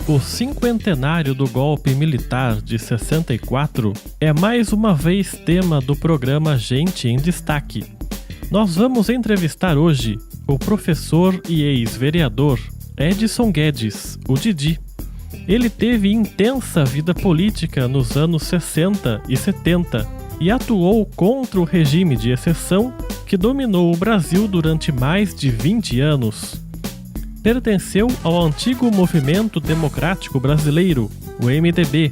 O cinquentenário do golpe militar de 64 é mais uma vez tema do programa Gente em Destaque. Nós vamos entrevistar hoje o professor e ex-vereador Edson Guedes, o Didi. Ele teve intensa vida política nos anos 60 e 70 e atuou contra o regime de exceção que dominou o Brasil durante mais de 20 anos. Pertenceu ao antigo Movimento Democrático Brasileiro, o MDB,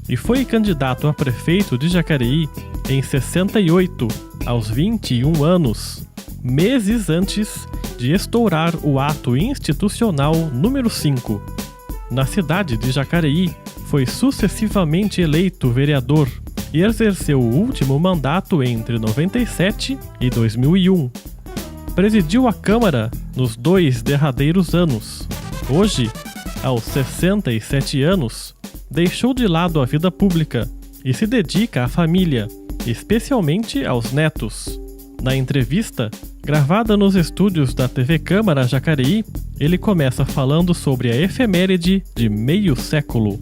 e foi candidato a prefeito de Jacareí em 68, aos 21 anos, meses antes de estourar o ato institucional número 5. Na cidade de Jacareí, foi sucessivamente eleito vereador e exerceu o último mandato entre 97 e 2001. Presidiu a Câmara nos 2 derradeiros anos. Hoje, aos 67 anos, deixou de lado a vida pública e se dedica à família, especialmente aos netos. Na entrevista, gravada nos estúdios da TV Câmara Jacareí, ele começa falando sobre a efeméride de meio século.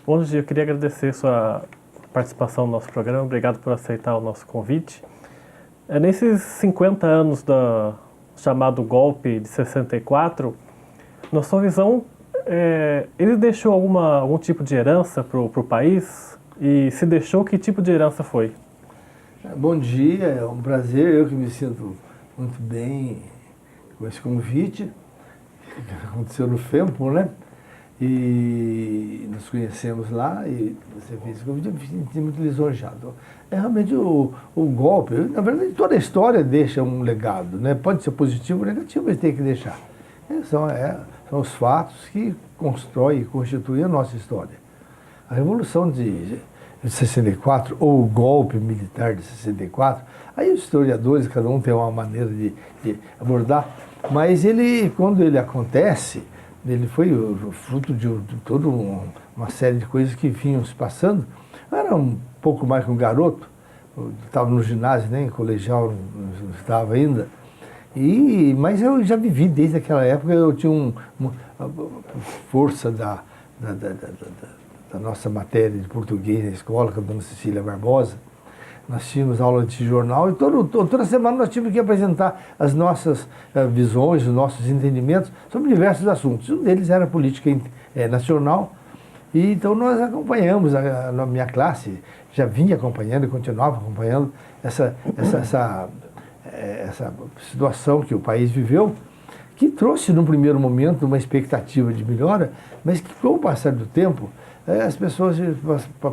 Bom dia, eu queria agradecer sua participação no nosso programa, obrigado por aceitar o nosso convite. Nesses 50 anos do chamado golpe de 64, na sua visão, ele deixou algum tipo de herança para o país? E se deixou, que tipo de herança foi? Bom dia, é um prazer, eu que me sinto muito bem com esse convite, que aconteceu no FEMPO, né? E nos conhecemos lá e você fez esse convite, eu me senti muito lisonjado. É realmente o golpe, na verdade toda a história deixa um legado, né? Pode ser positivo ou negativo, mas tem que deixar. São os fatos que constroem e constituem a nossa história. A Revolução de 64, ou o golpe militar de 64, aí os historiadores, cada um tem uma maneira de abordar, mas quando ele acontece, ele foi fruto de toda uma série de coisas que vinham se passando. Eu era um pouco mais que um garoto, estava no ginásio, nem colegial não estava ainda, mas eu já vivi desde aquela época, eu tinha uma força da nossa matéria de português na escola, com a dona Cecília Barbosa. Nós tínhamos aula de jornal e toda semana nós tínhamos que apresentar as nossas visões, os nossos entendimentos sobre diversos assuntos. Um deles era a política nacional. E então nós acompanhamos, na minha classe já vinha acompanhando e continuava acompanhando essa situação que o país viveu, que trouxe num primeiro momento uma expectativa de melhora, mas que com o passar do tempo as pessoas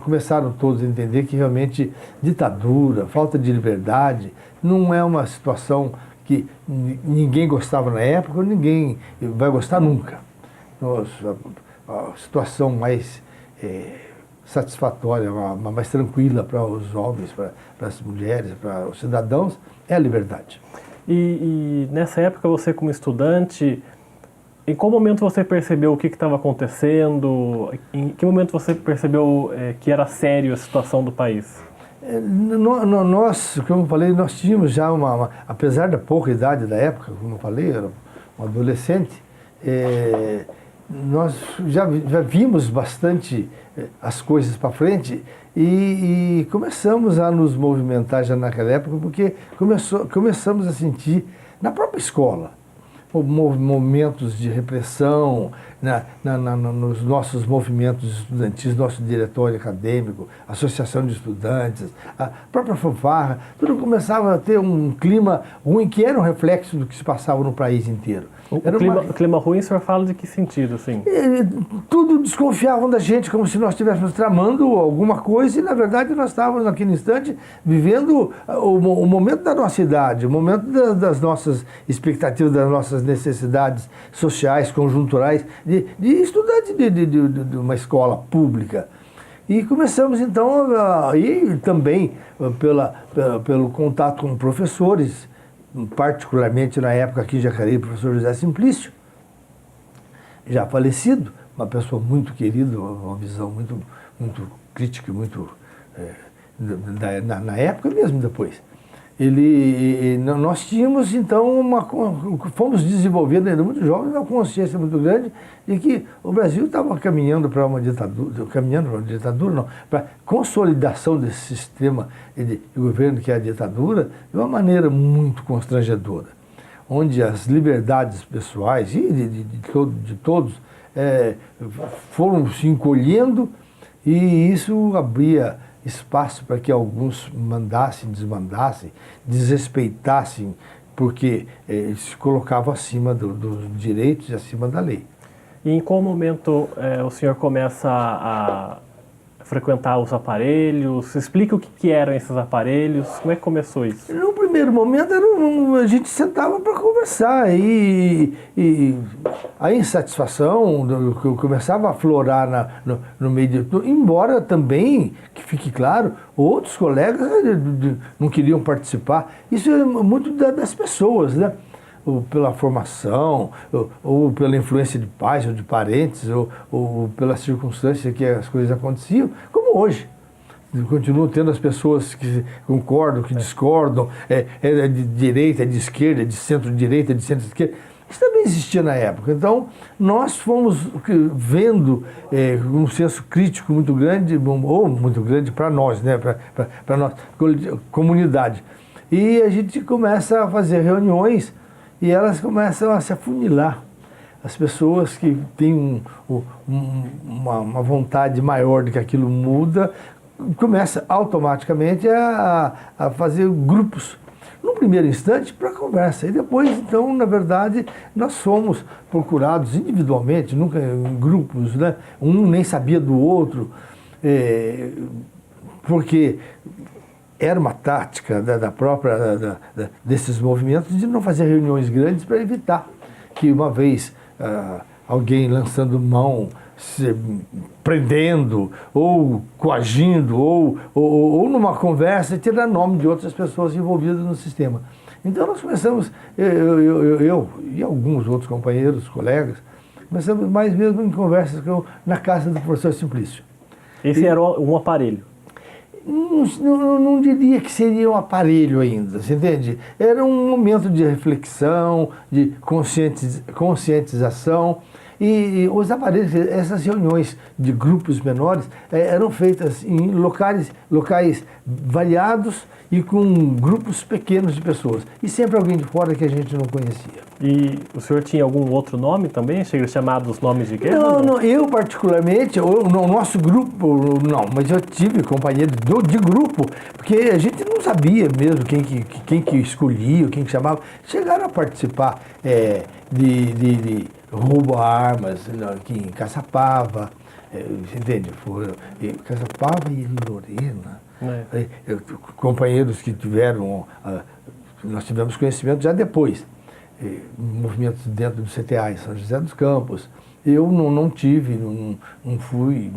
começaram todos a entender que realmente ditadura, falta de liberdade, não é uma situação que ninguém gostava na época, ninguém vai gostar nunca. A situação mais satisfatória, mais tranquila para os homens, para as mulheres, para os cidadãos, é a liberdade. E nessa época você, como estudante, em qual momento você percebeu o que estava acontecendo? Em que momento você percebeu que era sério a situação do país? Nós, como eu falei, nós tínhamos já apesar da pouca idade da época, como eu falei, era um adolescente, nós já vimos bastante as coisas para frente e começamos a nos movimentar já naquela época, porque começamos a sentir na própria escola momentos de repressão, nos nossos movimentos estudantis, nosso diretório acadêmico, associação de estudantes, a própria fanfarra, tudo começava a ter um clima ruim que era um reflexo do que se passava no país inteiro. O clima ruim, o senhor fala de que sentido, assim? Tudo desconfiavam da gente, como se nós estivéssemos tramando alguma coisa, e na verdade nós estávamos naquele instante vivendo o momento da nossa idade, o momento das nossas expectativas, das nossas necessidades sociais, conjunturais, de estudante de uma escola pública. E começamos então, e também pelo contato com professores, particularmente na época aqui em Jacareí, o professor José Simplício, já falecido, uma pessoa muito querida, uma visão muito, muito crítica, muito na época e mesmo depois. Nós tínhamos então fomos desenvolvendo ainda muito jovens uma consciência muito grande de que o Brasil estava caminhando para uma ditadura, não, para consolidação desse sistema de governo que é a ditadura de uma maneira muito constrangedora, onde as liberdades pessoais e de todos foram se encolhendo, e isso abria espaço para que alguns mandassem, desmandassem, desrespeitassem, porque se colocavam acima dos direitos e acima da lei. E em qual momento o senhor começa a frequentar os aparelhos? Explica o que eram esses aparelhos, como é que começou isso? No primeiro momento a gente sentava para conversar e a insatisfação começava a aflorar no meio de tudo, embora também, que fique claro, outros colegas não queriam participar. Isso é muito das pessoas, né? Ou pela formação, ou pela influência de pais ou de parentes, ou pela circunstância que as coisas aconteciam, como hoje. Continuam tendo as pessoas que concordam, que discordam, é de direita, é de esquerda, é de centro-direita, é de centro-esquerda. Isso também existia na época. Então, nós fomos vendo um senso crítico muito grande, ou muito grande para nós, né? Para nossa comunidade. E a gente começa a fazer reuniões e elas começam a se afunilar. As pessoas que têm uma vontade maior de que aquilo muda, começa automaticamente a fazer grupos, no primeiro instante, para conversa. E depois, então, na verdade, nós fomos procurados individualmente, nunca em grupos, né? Um nem sabia do outro, porque era uma tática desses movimentos de não fazer reuniões grandes para evitar que uma vez alguém lançando mão, se prendendo, ou coagindo, ou numa conversa, tirar nome de outras pessoas envolvidas no sistema. Então nós começamos, eu e alguns outros companheiros, colegas, começamos mais mesmo em conversas na casa do professor Simplício. Esse era um aparelho? Não diria que seria um aparelho ainda, você entende? Era um momento de reflexão, de conscientização, e os aparelhos, essas reuniões de grupos menores eram feitas em locais variados e com grupos pequenos de pessoas, e sempre alguém de fora que a gente não conhecia. E o senhor tinha algum outro nome também, chamados nomes de guerra? Não, eu particularmente, no nosso grupo, não, mas eu tive companheiros de grupo, porque a gente não sabia mesmo quem que escolhia, quem que chamava. Chegaram a participar de roubo a armas aqui em Caçapava, você entende? Caçapava e Lorena. Companheiros que tiveram, nós tivemos conhecimento já depois, movimentos dentro do CTA em São José dos Campos. Eu não tive, não fui,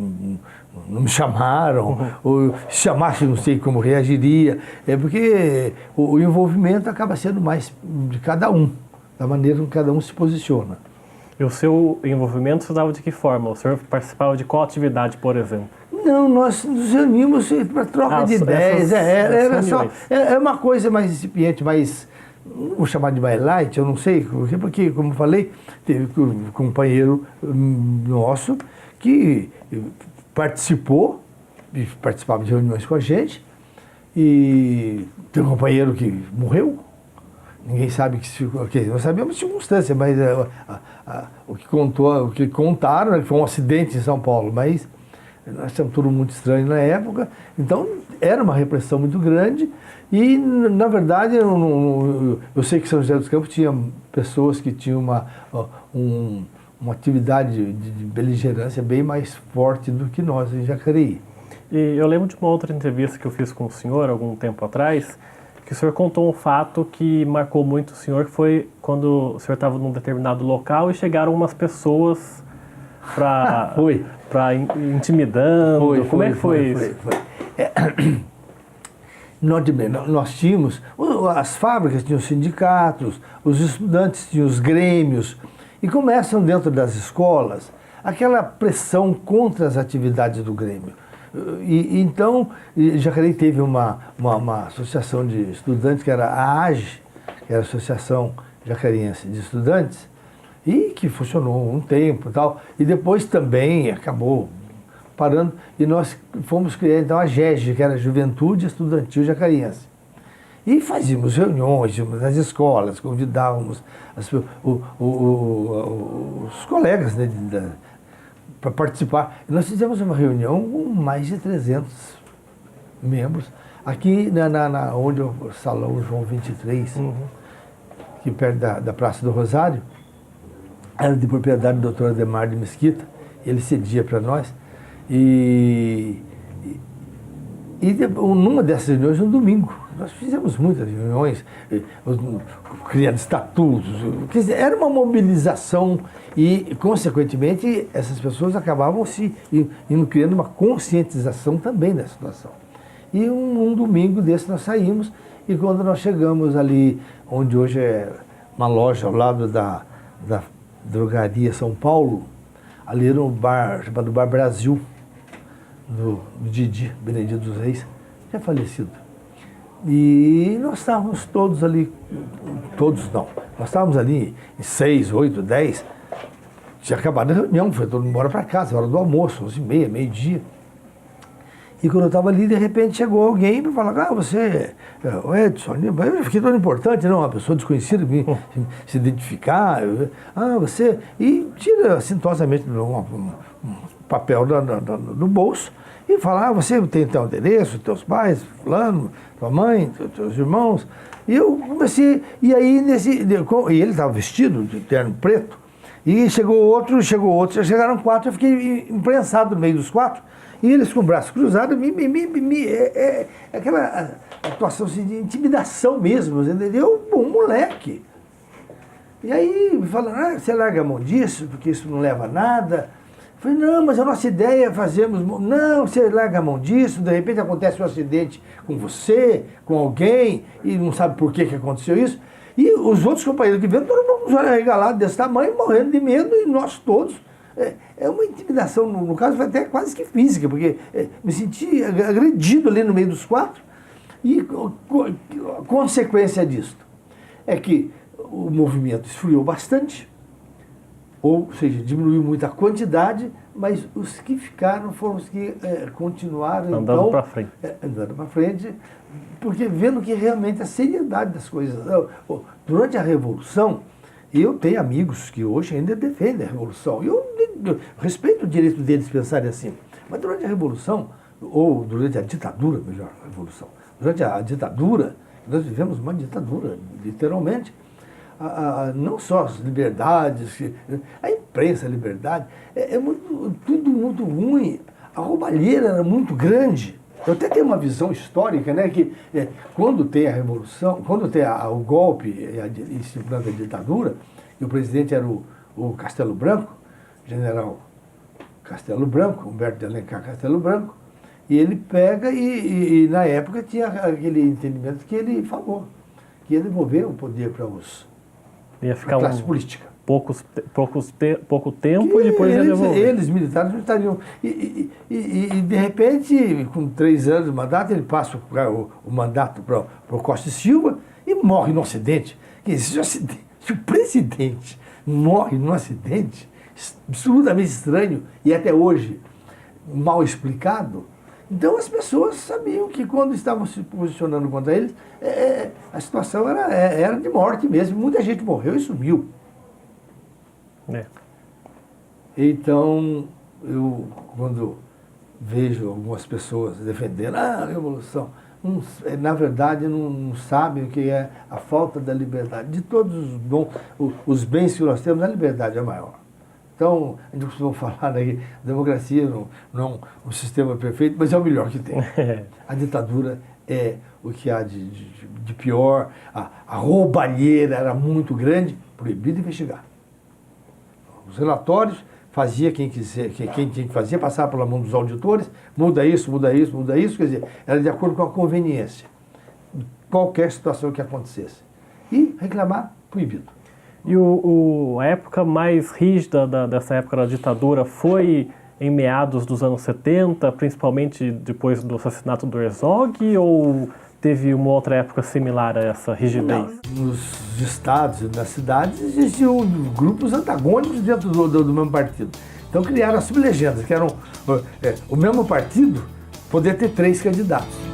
não me chamaram, ou se chamasse não sei como reagiria, porque o envolvimento acaba sendo mais de cada um, da maneira que cada um se posiciona. E o seu envolvimento se dava de que forma? O senhor participava de qual atividade, por exemplo? Não, nós nos reunimos para troca de ideias. Era só uma coisa mais incipiente, mais, vou chamar de mais light, eu não sei, porque, como eu falei, teve um companheiro nosso que participava de reuniões com a gente, e tem um companheiro que morreu. Ninguém sabe nós sabemos a circunstância, mas o que contaram que foi um acidente em São Paulo, mas nós achamos tudo muito estranho na época. Então era uma repressão muito grande e, na verdade, eu sei que São José dos Campos tinha pessoas que tinham uma atividade de beligerância bem mais forte do que nós em Jacareí. E eu lembro de uma outra entrevista que eu fiz com o senhor algum tempo atrás, que o senhor contou um fato que marcou muito o senhor, que foi quando o senhor estava num determinado local e chegaram umas pessoas para intimidando? Como é que foi isso? Nós tínhamos, as fábricas tinham sindicatos, os estudantes tinham os grêmios, e começam dentro das escolas aquela pressão contra as atividades do Grêmio. Então, Jacareí teve uma associação de estudantes, que era a AGE, que era a Associação Jacariense de Estudantes, e que funcionou um tempo e tal, e depois também acabou parando, e nós fomos criar então a GEG, que era a Juventude Estudantil Jacariense. E fazíamos reuniões, íamos nas escolas, convidávamos os colegas, né, para participar. E nós fizemos uma reunião com mais de 300 membros, aqui onde o Salão João 23, aqui perto da Praça do Rosário, era de propriedade do Dr. Ademar de Mesquita, ele cedia para nós. E numa dessas reuniões, no domingo, nós fizemos muitas reuniões, criando estatutos, quer dizer, era uma mobilização e, consequentemente, essas pessoas acabavam indo criando uma conscientização também da situação. E um domingo desse nós saímos, e quando nós chegamos ali, onde hoje é uma loja ao lado da Drogaria São Paulo, ali era um bar chamado Bar Brasil, do Didi, Benedito dos Reis, já falecido. E nós estávamos todos ali, nós estávamos ali em 6, 8, 10, tinha acabado a reunião, foi todo mundo embora para casa, hora do almoço, 11h30, meio-dia. E quando eu estava ali, de repente chegou alguém para falar, você é o Edson, eu fiquei todo importante, não, uma pessoa desconhecida, se identificar, você, e tira assintosamente um papel do bolso e fala, você tem teu endereço, teus pais, fulano, tua mãe, teus irmãos. E eu comecei, e aí e ele estava vestido de terno preto, e chegou outro, já chegaram 4, eu fiquei imprensado no meio dos 4, e eles com o braço cruzado, aquela atuação assim, de intimidação mesmo, entendeu? Um moleque. E aí me falaram, você larga a mão disso, porque isso não leva a nada. Eu falei, não, mas a nossa ideia é fazermos... Não, você larga a mão disso, de repente acontece um acidente com você, com alguém, e não sabe por que aconteceu isso. E os outros companheiros que vieram, todo mundo arregalado desse tamanho, morrendo de medo, e nós todos. É uma intimidação, no caso, foi até quase que física, porque me senti agredido ali no meio dos 4. E a consequência disso é que o movimento esfriou bastante, ou seja, diminuiu muito a quantidade, mas os que ficaram foram os que continuaram andando para frente. Andando para frente, porque vendo que realmente a seriedade das coisas. Durante a Revolução, eu tenho amigos que hoje ainda defendem a Revolução. Eu respeito o direito deles pensarem assim. Mas durante a Revolução, ou durante a ditadura, melhor, a Revolução, durante a ditadura, nós vivemos uma ditadura, literalmente. Não só as liberdades, a imprensa, a liberdade, tudo muito ruim. A roubalheira era muito grande. Eu até tenho uma visão histórica, né, que quando tem a Revolução, quando tem o golpe e se implanta a ditadura, e o presidente era o Castelo Branco, general Castelo Branco, Humberto de Alencar Castelo Branco, e ele pega e na época tinha aquele entendimento que ele falou, que ia devolver o poder para a classe política. Pouco tempo e depois ia devolver. Eles, militares, não estariam. E de repente, com 3 anos de mandato, ele passa o mandato para o Costa e Silva e morre no acidente. Se o presidente morre num acidente, absolutamente estranho e até hoje mal explicado, então as pessoas sabiam que quando estavam se posicionando contra eles, a situação era de morte mesmo. Muita gente morreu e sumiu. Então, eu, quando vejo algumas pessoas defendendo a Revolução, na verdade não sabem o que é a falta da liberdade. De todos os bens que nós temos, a liberdade é maior. Então, a gente costuma falar que a democracia não é um sistema perfeito, mas é o melhor que tem. A ditadura é o que há de pior, a roubalheira era muito grande, proibido investigar. Os relatórios fazia quem tinha que fazer, passava pela mão dos auditores, muda isso, quer dizer, era de acordo com a conveniência, qualquer situação que acontecesse. E reclamar, proibido. E a época mais rígida dessa época da ditadura foi em meados dos anos 70, principalmente depois do assassinato do Herzog, ou teve uma outra época similar a essa rigidez? Não. Nos estados e nas cidades existiam grupos antagônicos dentro do mesmo partido. Então criaram as sublegendas, que eram o mesmo partido poder ter 3 candidatos.